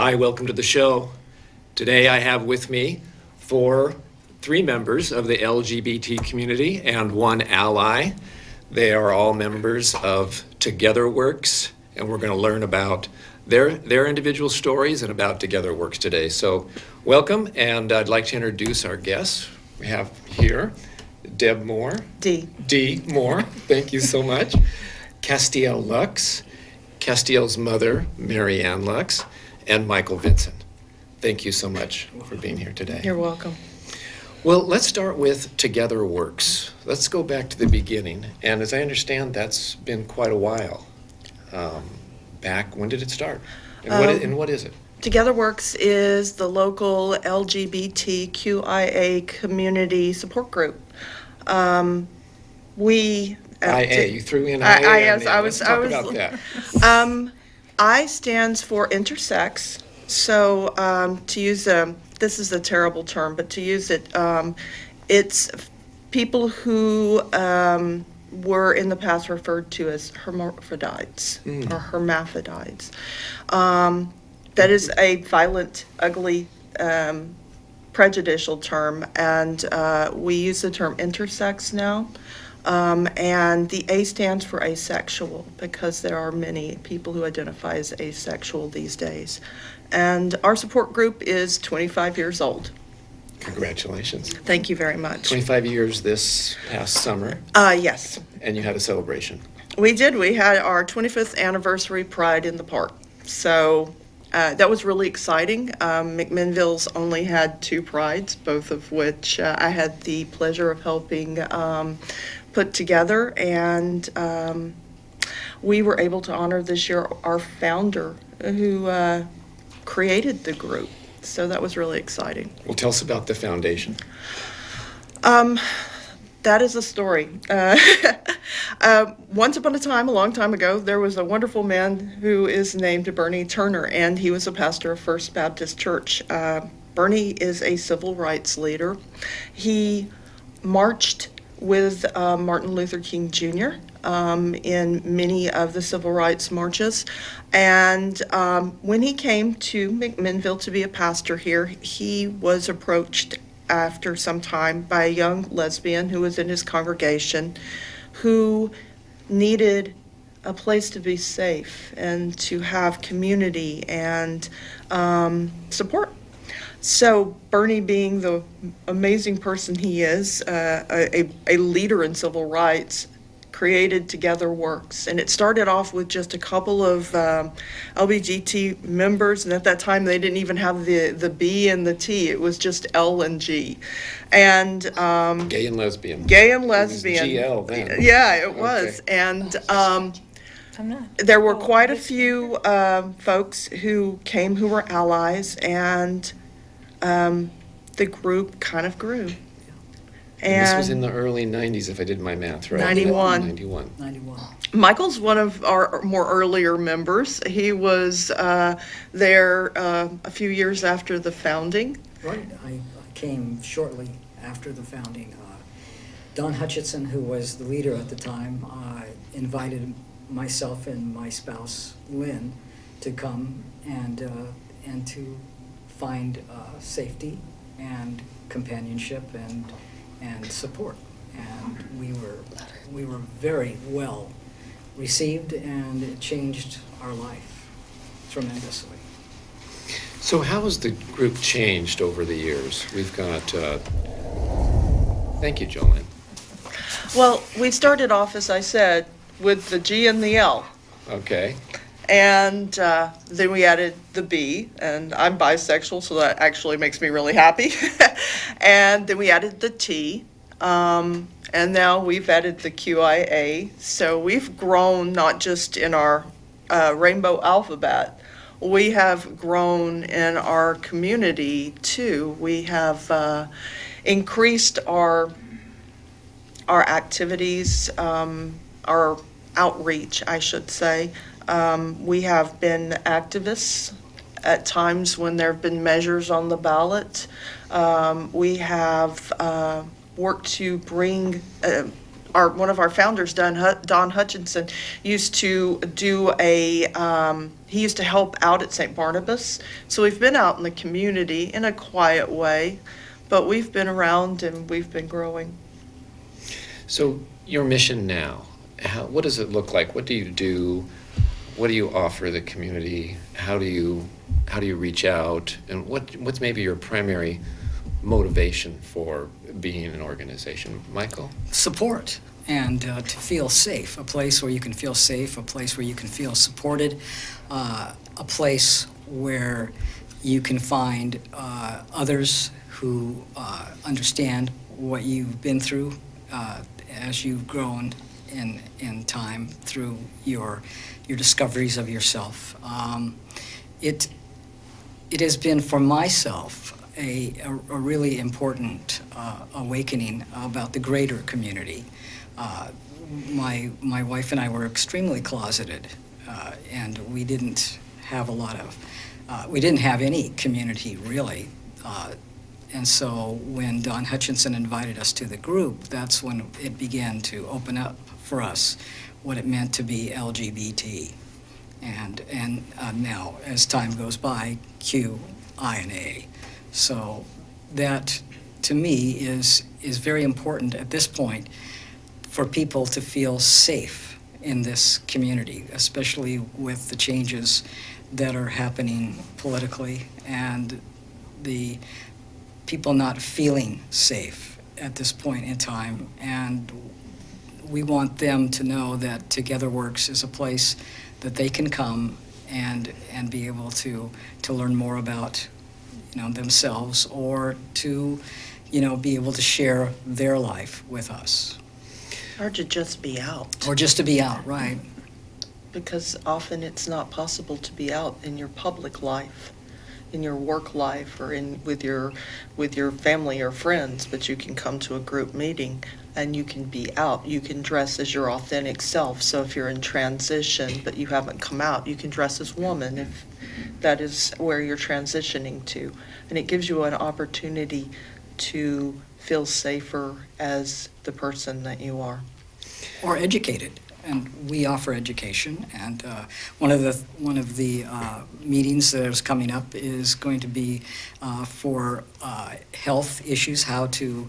Hi, welcome to the show. Today I have with me three members of the LGBT community and one ally. They are all members of Together Works, and we're going to learn about their individual stories and about Together Works today. So welcome, and I'd like to introduce our guests. We have here Deb Moore. D. Moore, thank you so much. Castiel Lux, Castiel's mother, Mary Ann Lux, and Michael Vincent. Thank you so much for being here today. You're welcome. Well, let's start with Together Works. Let's go back to the beginning. And as I understand, that's been quite a while. When did it start? And what is it? Together Works is the local LGBTQIA community support group. You threw in IA. Yes, Let's talk about that. I stands for intersex. So to use this is a terrible term, but to use it, it's people who were in the past referred to as hermaphrodites or hermaphrodites. That is a violent, ugly, prejudicial term, and we use the term intersex now. And the A stands for asexual, because there are many people who identify as asexual these days. And our support group is 25 years old. Congratulations. Thank you very much. 25 years this past summer. Yes. And you had a celebration. We did. We had our 25th anniversary Pride in the Park. So that was really exciting. McMinnville's only had 2 Prides, both of which I had the pleasure of helping put together. And we were able to honor this year our founder, who created the group. So that was really exciting. Well, tell us about the foundation. That is a story. Once upon a time, a long time ago, there was a wonderful man who is named Bernie Turner, and he was a pastor of First Baptist Church. Bernie is a civil rights leader. He marched with Martin Luther King Jr. In many of the civil rights marches. And when he came to McMinnville to be a pastor here, he was approached after some time by a young lesbian who was in his congregation who needed a place to be safe and to have community and support. So Bernie, being the amazing person he is, a leader in civil rights, created Together Works. And it started off with just a couple of LGBT members, and at that time they didn't even have the B and the T. It was just L and G. And Gay and lesbian. Gay and lesbian. It was GL then. Yeah, it was. Okay. And there were quite a few folks who came who were allies, and the group kind of grew. And this was in the early 90s, if I did my math right. 91. 91. Michael's one of our more earlier members. He was there a few years after the founding. Right. I came shortly after the founding. Don Hutchinson, who was the leader at the time, invited myself and my spouse, Lynn, to come and to find safety and companionship and support, and we were very well received, and it changed our life tremendously. So how has the group changed over the years? We've got, thank you, Jolene. Well, we started off, as I said, with the G and the L. Okay. And then we added the B, and I'm bisexual, so that actually makes me really happy. And then we added the T, and now we've added the QIA. So we've grown not just in our rainbow alphabet, we have grown in our community too. We have increased our activities, our outreach, I should say. We have been activists at times when there have been measures on the ballot. We have worked to bring one of our founders, Don Hutchinson, used to do he used to help out at St. Barnabas. So we've been out in the community in a quiet way, but we've been around and we've been growing. So your mission now, what does it look like? What do you do? What do you offer the community? How do you reach out? And what's maybe your primary motivation for being an organization? Michael? Support and to feel safe, a place where you can feel safe, a place where you can feel supported, a place where you can find others who understand what you've been through as you've grown in time through your discoveries of yourself. It has been for myself a really important awakening about the greater community. My wife and I were extremely closeted, and we didn't have we didn't have any community really. And so when Don Hutchinson invited us to the group, that's when it began to open up for us what it meant to be LGBT. And now, as time goes by, Q, I, and A. So that, to me, is very important at this point for people to feel safe in this community, especially with the changes that are happening politically and the people not feeling safe at this point in time. And we want them to know that Together Works is a place that they can come and be able to learn more about themselves, or to be able to share their life with us. Or to just be out. Or just to be out, right. Because often it's not possible to be out in your public life, in your work life, or with your family or friends, but you can come to a group meeting and you can be out. You can dress as your authentic self. So if you're in transition but you haven't come out, you can dress as woman if that is where you're transitioning to. And it gives you an opportunity to feel safer as the person that you are. Or educated. And we offer education, and one of the meetings that is coming up is going to be for health issues, how to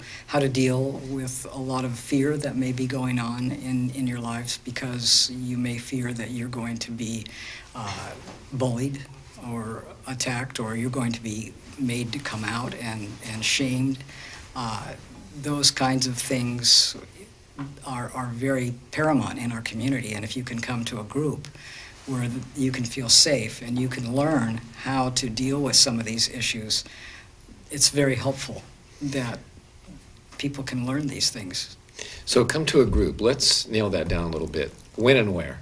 deal with a lot of fear that may be going on in your lives, because you may fear that you're going to be bullied or attacked, or you're going to be made to come out and shamed. Those kinds of things are very paramount in our community, and if you can come to a group where you can feel safe and you can learn how to deal with some of these issues, it's very helpful that people can learn these things. So come to a group. Let's nail that down a little bit. When and where?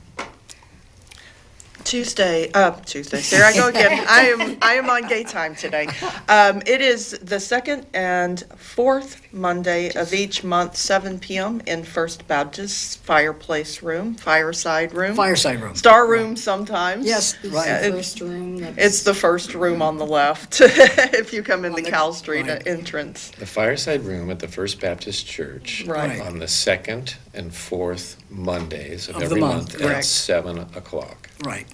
Tuesday. There I go again. I am on gay time today. It is the second and fourth Monday of each month, 7 p.m. in First Baptist Fireside Room. Fireside room. Star room sometimes. Yes, right. First room. It's the first room on the left if you come in the Cal Street right. entrance. The Fireside Room at the First Baptist Church Right. on the second and fourth Mondays of Of the every month, month at correct. 7 o'clock. Right.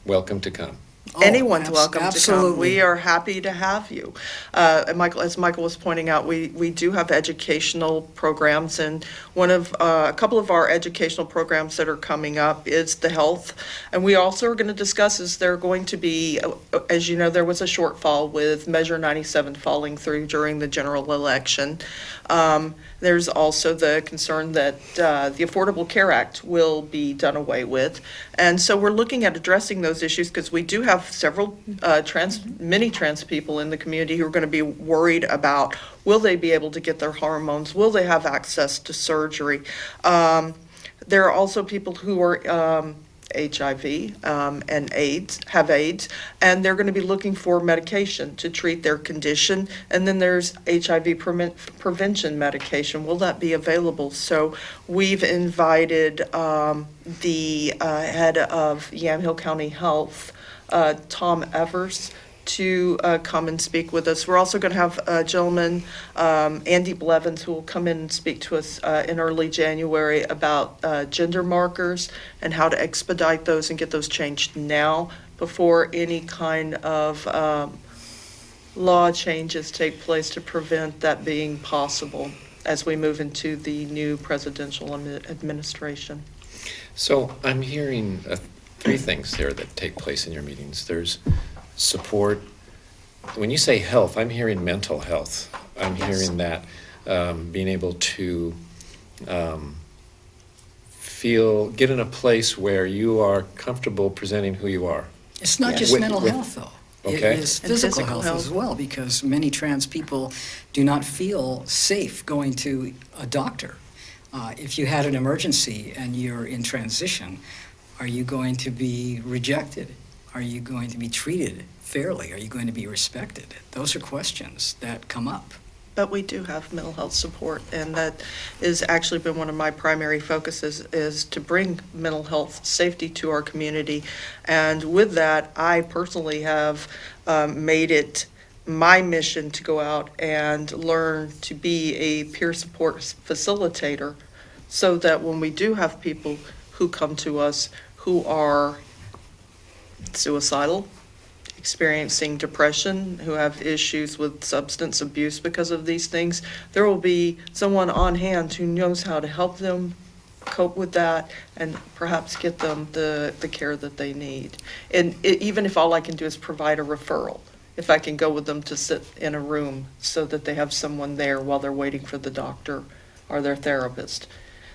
Welcome to come. Oh, Anyone's welcome to absolutely. come. We are happy to have you. And Michael, as Michael was pointing out, we do have educational programs, and a couple of our educational programs that are coming up is the health. And we also are going to discuss, is there going to be, as you know, there was a shortfall with Measure 97 falling through during the general election. There's also the concern that the Affordable Care Act will be done away with. And so we're looking at addressing those issues, because we do have several many trans people in the community who are going to be worried about, will they be able to get their hormones? Will they have access to surgery? There are also people who are HIV and have AIDS, and they're going to be looking for medication to treat their condition. And then there's HIV prevention medication. Will that be available? So we've invited the head of Yamhill County Health, Tom Evers, to come and speak with us. We're also going to have a gentleman, Andy Blevins, who will come in and speak to us in early January about gender markers and how to expedite those and get those changed now before any kind of law changes take place to prevent that being possible as we move into the new presidential administration. So I'm hearing three things there that take place in your meetings. There's support. When you say health, I'm hearing mental health. I'm hearing that being able to get in a place where you are comfortable presenting who you are. It's not Yeah. just With- mental with- health, though. Okay. It is And physical physical health as health. well, because many trans people do not feel safe going to a doctor. If you had an emergency and you're in transition, are you going to be rejected? Are you going to be treated fairly? Are you going to be respected? Those are questions that come up. But we do have mental health support, and that has actually been one of my primary focuses, is to bring mental health safety to our community. And with that, I personally have made it my mission to go out and learn to be a peer support facilitator, so that when we do have people who come to us who are suicidal, experiencing depression, who have issues with substance abuse because of these things, there will be someone on hand who knows how to help them cope with that and perhaps get them the care that they need. And even if all I can do is provide a referral, if I can go with them to sit in a room so that they have someone there while they're waiting for the doctor or their therapist.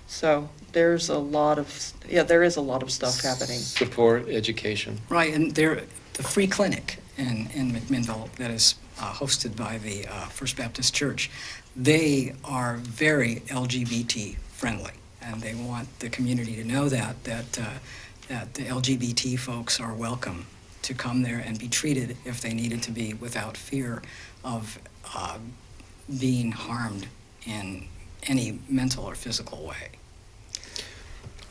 So there is a lot of stuff happening. Support, education. Right, and the free clinic in McMinnville that is hosted by the First Baptist Church, they are very LGBT friendly, and they want the community to know that the LGBT folks are welcome to come there and be treated if they needed to be, without fear of being harmed in any mental or physical way.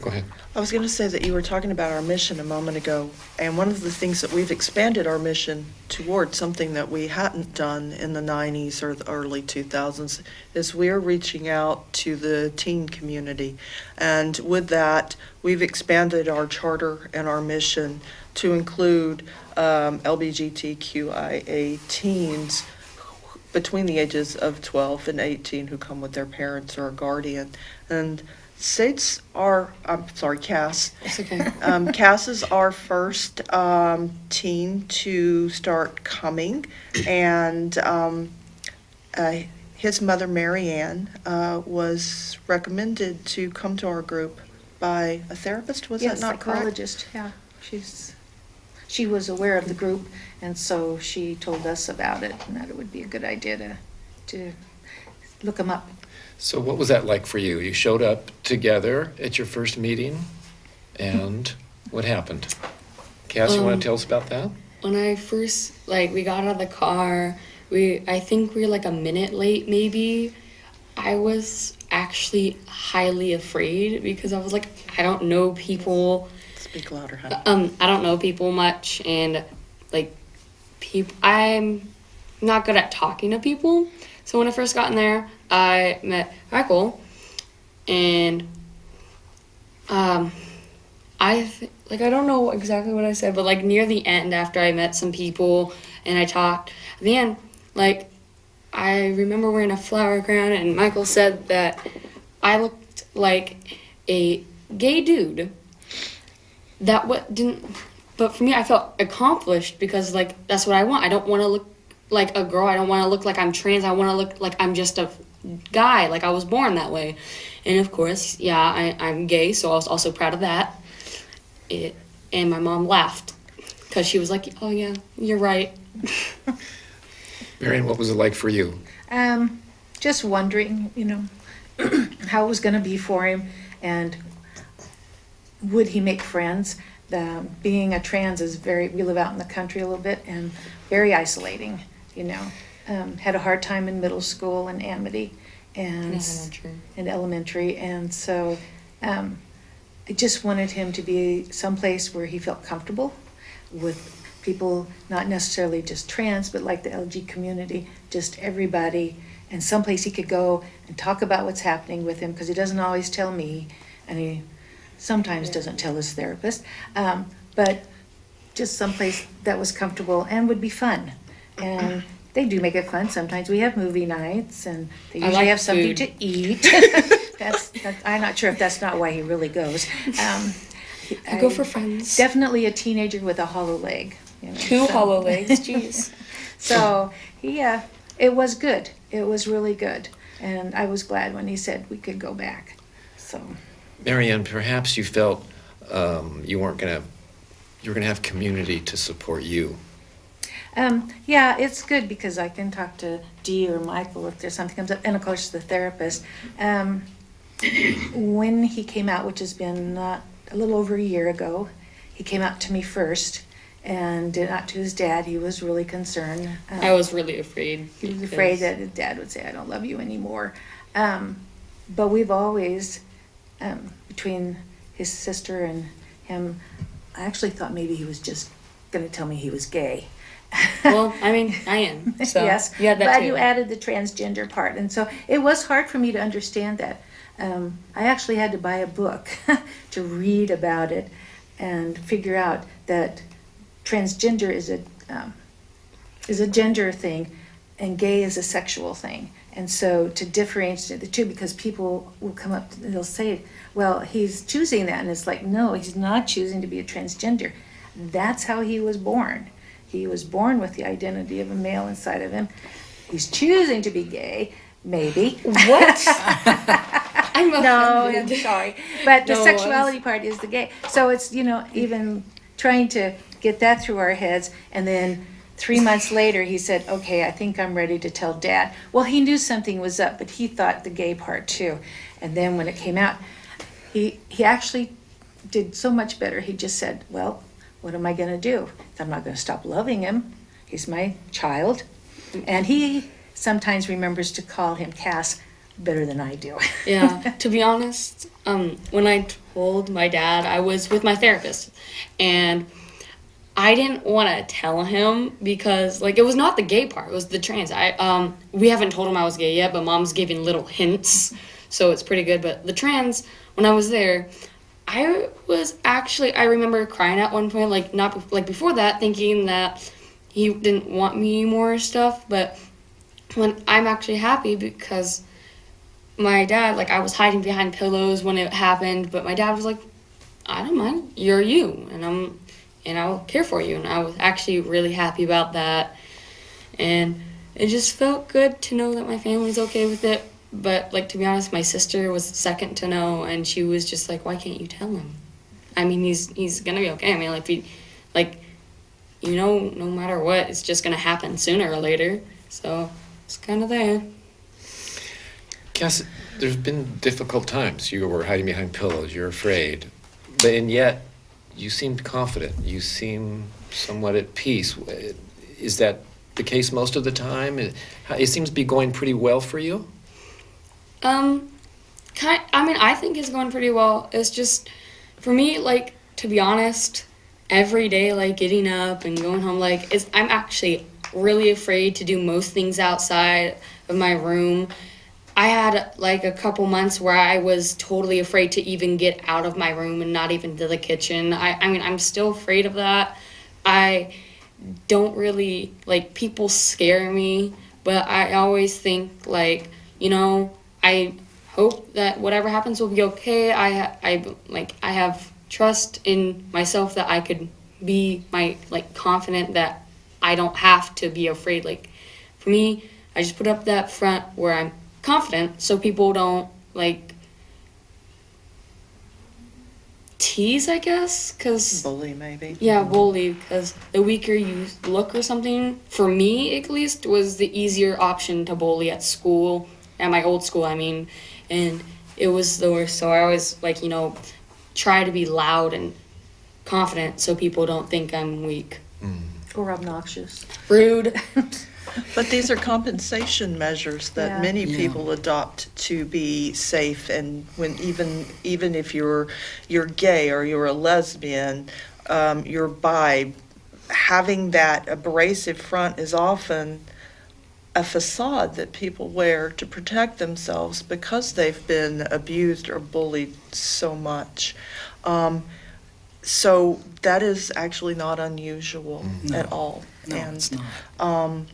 Go ahead. I was going to say that you were talking about our mission a moment ago, and one of the things that we've expanded our mission toward, something that we hadn't done in the 90s or the early 2000s, is we're reaching out to the teen community. And with that, we've expanded our charter and our mission to include LGBTQIA teens between the ages of 12 and 18 who come with their parents or a guardian. And Cass. Cass is our first teen to start coming, and his mother, Mary Ann, was recommended to come to our group by a therapist. Was that not correct? Psychologist, yeah. She was aware of the group, and so she told us about it, and that it would be a good idea to look them up. So what was that like for you? You showed up together at your first meeting, and what happened? Cass, you want to tell us about that? When I first, we got out of the car, I think we were like a minute late maybe. I was actually highly afraid because I was like, I don't know people. Speak louder, honey. I don't know people much, and I'm not good at talking to people. So when I first got in there, I met Michael, and I don't know exactly what I said, but near the end, after I met some people and I talked, at the end, I remember wearing a flower crown, and Michael said that I looked like a gay dude. But for me, I felt accomplished because that's what I want. I don't want to look like a girl. I don't want to look like I'm trans. I want to look like I'm just a guy. I was born that way. And of course, yeah, I'm gay, so I was also proud of that. And my mom laughed because she was like, oh yeah, you're right. Marion, what was it like for you? Just wondering, how it was going to be for him, and would he make friends? Being a trans is we live out in the country a little bit and very isolating, had a hard time in middle school in Amity and elementary. And so I just wanted him to be someplace where he felt comfortable with people, not necessarily just trans, but like the LG community, just everybody, and someplace he could go and talk about what's happening with him, because he doesn't always tell me, and he sometimes doesn't tell his therapist, but just someplace that was comfortable and would be fun. And they do make it fun. Sometimes we have movie nights, and they I usually like have something food. to eat. I'm not sure if that's not why he really goes. I go for friends. Definitely a teenager with a hollow leg. You know, Two so- hollow legs. Jeez. So, yeah, it was good. It was really good. And I was glad when he said we could go back. So, Marianne, perhaps you felt you were going to have community to support you. yeah, it's good because I can talk to Dee or Michael if there's something comes up, and of course the therapist. When he came out, which has been a little over a year ago, he came out to me first and not to his dad. He was really concerned. I was really afraid. He was because- afraid that his dad would say, "I don't love you anymore." But we've always, between his sister and him, I actually thought maybe he was just going to tell me he was gay. Well, I mean, I am. So Yes, you had that glad too. you added the transgender part, and so it was hard for me to understand that. I actually had to buy a book to read about it and figure out that transgender is a gender thing, and gay is a sexual thing. And so to differentiate the two, because people will come up and they'll say, "Well, he's choosing that," and it's like, no, he's not choosing to be a transgender. That's how he was born. He was born with the identity of a male inside of him. He's choosing to be gay, maybe. What? I'm No, I'm offended. sorry. But the No, sexuality part is the gay. So it's, even trying to get that through our heads. And then 3 months later, he said, "Okay, I think I'm ready to tell Dad." Well, he knew something was up, but he thought the gay part too. And then when it came out, he actually did so much better. He just said, "Well, what am I going to do? I'm not going to stop loving him. He's my child." And he sometimes remembers to call him Cass better than I do. Yeah, to be honest, when I told my dad, I was with my therapist, and I didn't want to tell him because, like, it was not the gay part; it was the trans. We haven't told him I was gay yet, but Mom's giving little hints, so it's pretty good. But the trans, when I was there, I remember crying at one point, like not like before that, thinking that he didn't want me anymore or stuff. But when I'm actually happy because my dad, like, I was hiding behind pillows when it happened, but my dad was like, "I don't mind, you're you, and I'll care for you." And I was actually really happy about that, and it just felt good to know that my family's okay with it. But, like, to be honest, my sister was second to know, and she was just like, "Why can't you tell him? I mean, he's gonna be okay. I mean, no matter what, it's just gonna happen sooner or later." So it's kind of there. Cass, there's been difficult times. You were hiding behind pillows. You're afraid. And yet, you seemed confident. You seem somewhat at peace. Is that the case most of the time? It seems to be going pretty well for you? I think it's going pretty well. It's just, for me, like, to be honest, every day, like, getting up and going home, like, I'm actually really afraid to do most things outside of my room. I had, like, a couple months where I was totally afraid to even get out of my room and not even to the kitchen. I'm still afraid of that. I don't really, like, people scare me, but I always think, like, I hope that whatever happens will be okay. I have trust in myself that I could be confident that I don't have to be afraid. Like, for me, I just put up that front where I'm confident so people don't, like, tease, I guess, because Bully, maybe. yeah, bully, because the weaker you look or something, for me at least, was the easier option to bully at school, at my old school, and it was the worst. So I always, try to be loud and confident so people don't think I'm weak. Or obnoxious. Rude. But these are compensation measures that Yeah. many Yeah. people adopt to be safe. And when even if you're gay or you're a lesbian, you're bi, having that abrasive front is often a facade that people wear to protect themselves because they've been abused or bullied so much. So that is actually not unusual at all. No, And, it's not.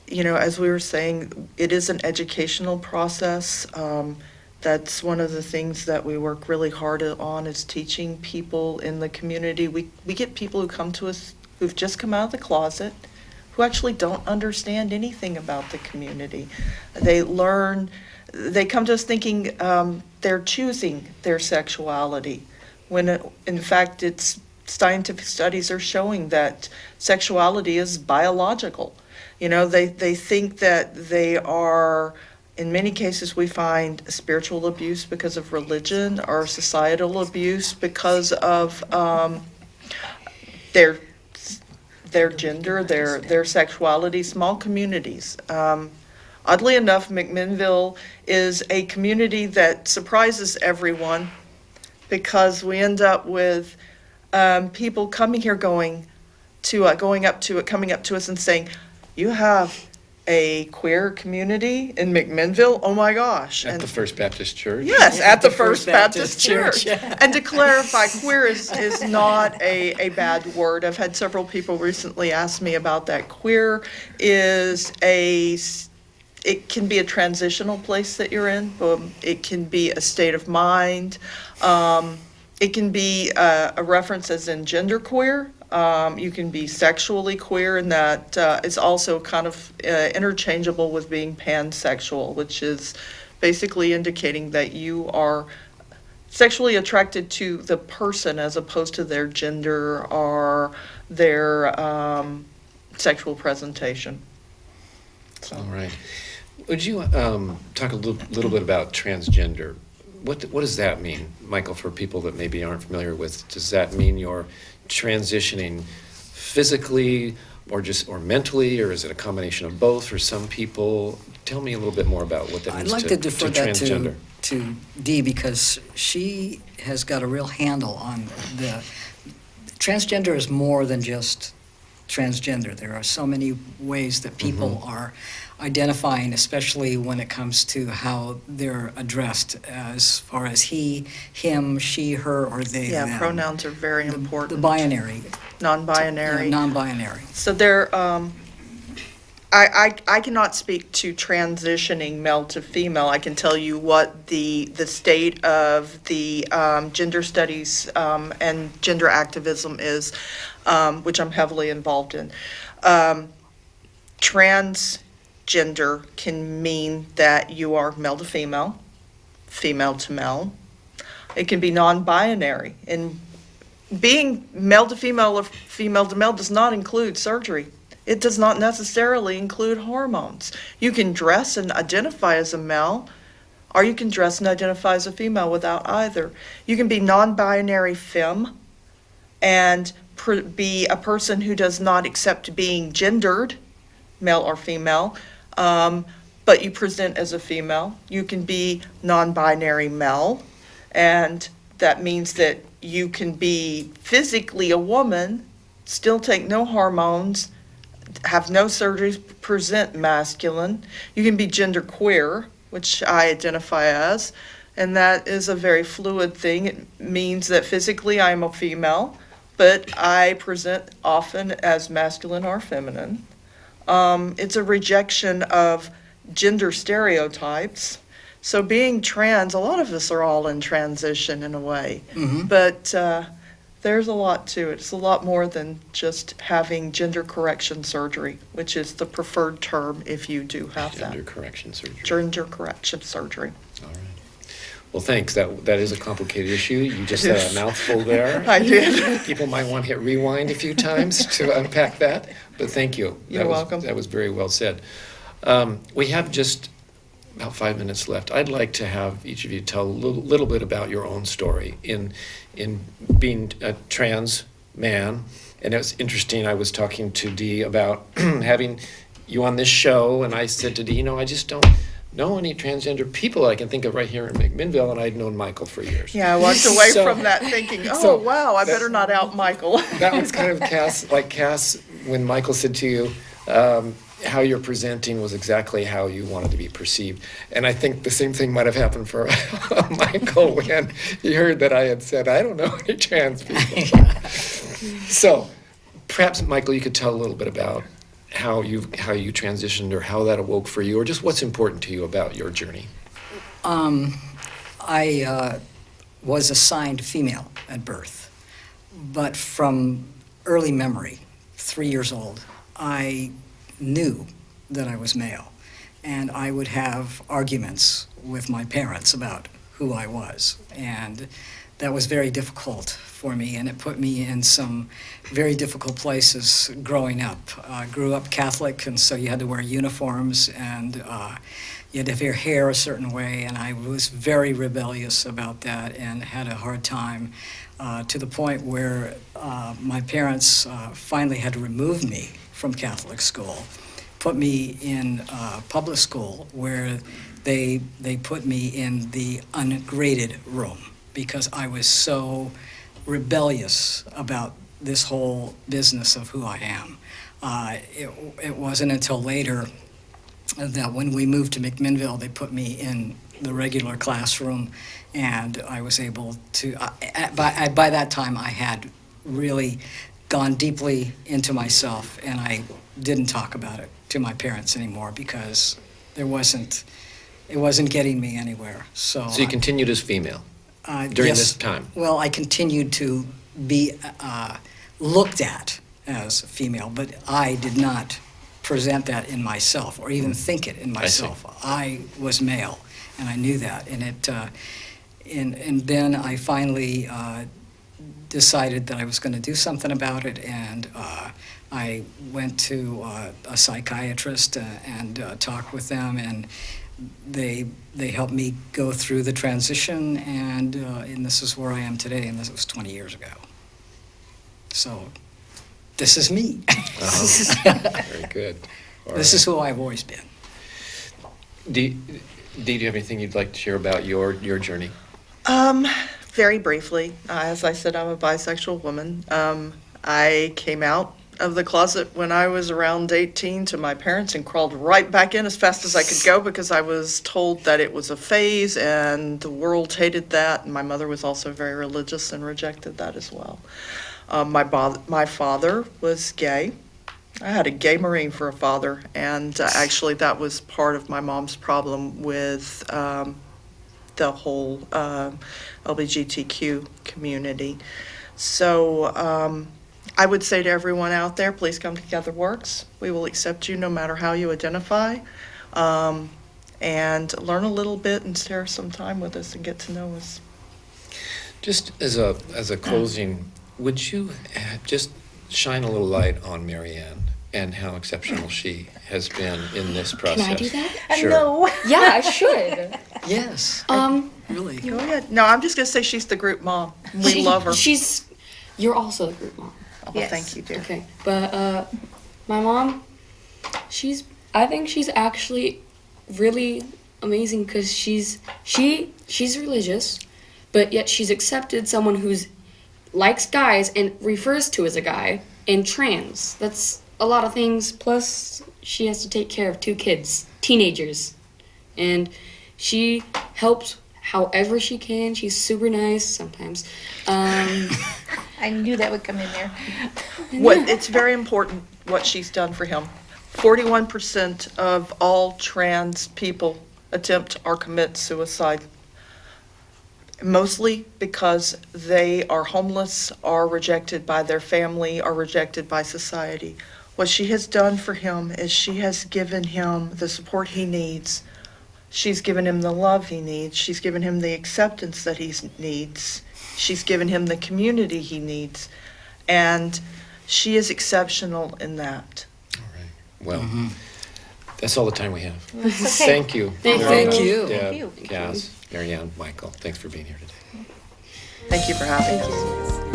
you know, as we were saying, it is an educational process. That's one of the things that we work really hard on, is teaching people in the community. We get people who come to us who've just come out of the closet, who actually don't understand anything about the community. They come to us thinking they're choosing their sexuality, when in fact scientific studies are showing that sexuality is biological. You know, they think that they are, in many cases we find spiritual abuse because of religion, or societal abuse because of their gender, their sexuality. Small communities. Oddly enough, McMinnville is a community that surprises everyone, because we end up with people coming here coming up to us and saying, "You have a queer community in McMinnville? Oh my gosh!" At And the First Baptist Church? yes, at the First Baptist Baptist Church. Church. And to clarify, queer is not a bad word. I've had several people recently ask me about that. Queer is it can be a transitional place that you're in. It can be a state of mind. It can be a reference as in genderqueer. You can be sexually queer, and that is also kind of interchangeable with being pansexual, which is basically indicating that you are sexually attracted to the person as opposed to their gender or their sexual presentation. All right. Would you talk a little bit about transgender? What does that mean, Michael, for people that maybe aren't familiar with? Does that mean you're transitioning physically or mentally, or is it a combination of both for some people? Tell me a little bit more about what that I'd means like to to defer that transgender. to Dee, because she has got a real handle on the transgender. Is more than just transgender. There are so many ways that people are identifying, especially when it comes to how they're addressed, as far as he, him, she, her, or they, Yeah, them. pronouns are very important. The binary. Non-binary. Non-binary. So there, I cannot speak to transitioning male to female. I can tell you what the state of the gender studies and gender activism is, which I'm heavily involved in. Transgender can mean that you are male to female, female to male. It can be non-binary, and being male to female or female to male does not include surgery. It does not necessarily include hormones. You can dress and identify as a male, or you can dress and identify as a female without either. You can be non-binary femme and be a person who does not accept being gendered, male or female, but you present as a female. You can be non-binary male, and that means that you can be physically a woman, still take no hormones, have no surgeries, present masculine. You can be genderqueer, which I identify as, and that is a very fluid thing. It means that physically I'm a female, but I present often as masculine or feminine. It's a rejection of gender stereotypes. So being trans, a lot of us are all in transition in a way, but there's a lot to it. It's a lot more than just having gender correction surgery, which is the preferred term if you do have Gender that. correction surgery. Gender correction surgery. All right. Well, thanks. That is a complicated issue. You just said a mouthful there. I did. People might want to hit rewind a few times to unpack that, but thank you. You're welcome. That was very well said. We have just about 5 minutes left. I'd like to have each of you tell a little bit about your own story in being a trans man. And it was interesting, I was talking to Dee about having you on this show, and I said to Dee, I just don't know any transgender people I can think of right here in McMinnville, and I'd known Michael for years. Yeah, I walked away So- from that thinking, oh, so wow, I that- better not out Michael. That was kind of Cass, when Michael said to you, how you're presenting was exactly how you wanted to be perceived. And I think the same thing might have happened for Michael when he heard that I had said, I don't know any trans people. So perhaps, Michael, you could tell a little bit about how you transitioned, or how that awoke for you, or just what's important to you about your journey. I was assigned female at birth, but from early memory, 3 years old, I knew that I was male, and I would have arguments with my parents about who I was, and that was very difficult for me, and it put me in some very difficult places growing up. I grew up Catholic, and so you had to wear uniforms, and you had to have your hair a certain way, and I was very rebellious about that and had a hard time to the point where my parents finally had to remove me from Catholic school, put me in public school where they put me in the ungraded room because I was so rebellious about this whole business of who I am. It wasn't until later that when we moved to McMinnville, they put me in the regular classroom, and I was able to, by that time I had really gone deeply into myself, and I didn't talk about it to my parents anymore because it wasn't getting me anywhere. So So you continued as female during yes. this time? Well, I continued to be looked at as female, but I did not present that in myself or even think it in myself. I was male, and I knew that, and and then I finally decided that I was going to do something about it, and I went to a psychiatrist and talked with them, and they helped me go through the transition, and this is where I am today, and this was 20 years ago. So this is me. Very good. All This right. is who I've always been. Dee, do you have anything you'd like to share about your journey? Very briefly, as I said, I'm a bisexual woman. I came out of the closet when I was around 18 to my parents and crawled right back in as fast as I could go because I was told that it was a phase and the world hated that. And my mother was also very religious and rejected that as well. My father was gay. I had a gay Marine for a father, and actually that was part of my mom's problem with the whole LGBTQ community. So I would say to everyone out there, please come together works. We will accept you no matter how you identify, and learn a little bit and share some time with us and get to know us. Just as a closing, would you just shine a little light on Marianne and how exceptional she has been in this process? Can I do that? Sure. No. Yeah, I should. Yes, really. Go ahead. No, I'm just going to say she's the group mom. We love her. You're also the group mom. Oh, Yes. thank you, dear. Okay, but my mom, I think she's actually really amazing because she's religious, but yet she's accepted someone who's likes guys and refers to as a guy, and trans. That's a lot of things. Plus, she has to take care of 2 kids, teenagers, and she helps however she can. She's super nice sometimes. I knew that would come in there. It's very important what she's done for him. 41% of all trans people attempt or commit suicide, mostly because they are homeless or rejected by their family or rejected by society. What she has done for him is she has given him the support he needs. She's given him the love he needs. She's given him the acceptance that he needs. She's given him the community he needs. And she is exceptional in that. All right. Well, that's all the time we have. Okay. Thank you. Thank Marianne, you. Deb, Thank you. Cass, Marianne, Michael, thanks for being here today. Thank you for having us.